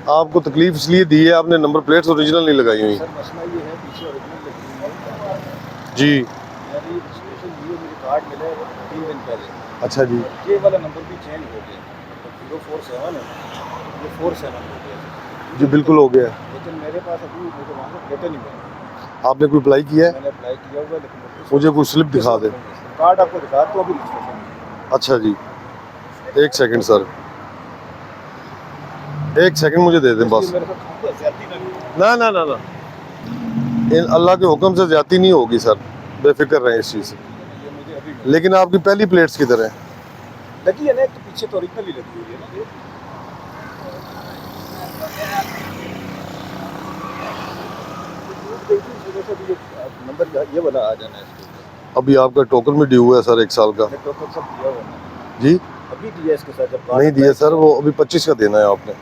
आपको तकलीफ इसलिए दी है, आपने नंबर प्लेट्स ओरिजिनल नहीं लगाई हुई। सर मसला ये है, पीछे ओरिजिनल लगी हुई है। जी मेरी रजिस्ट्रेशन हुई है, मुझे कार्ड मिला है 3 दिन पहले। अच्छा जी। ये वाला नंबर भी चेंज हो गया, 047 है, ये 47 हो गया। जी बिल्कुल हो गया। लेकिन मेरे पास अभी मुझे वहाँ से डेटा नहीं मिला। आपने कोई अप्लाई किया है? मैंने अप्लाई किया हुआ है, लेकिन मुझे कोई स्लिप दिखा दे। कार्ड आपको दिखा तो अभी रजिस्ट्रेशन। अच्छा जी, एक सेकंड सर, एक सेकंड मुझे दे दें बस। मेरे साथ ज्यादती ना ना ना ना, इन अल्लाह के हुक्म से ज्यादा नहीं होगी सर, बेफिक्र रहें इस चीज़ से। ये मुझे अभी लेकिन आपकी पहली प्लेट्स किधर है? लगी है ना, एक तो पीछे तो ओरिजिनल ही लगी हुई है ना। नंबर ये वाला आ जाना है इसके ऊपर। अभी आपका टोकन भी ड्यू है सर 1 साल का। टोकन सब दिया हुआ है जी अभी दिया इसके साथ जब नहीं दिया सर, वो अभी 25 का देना है आपने।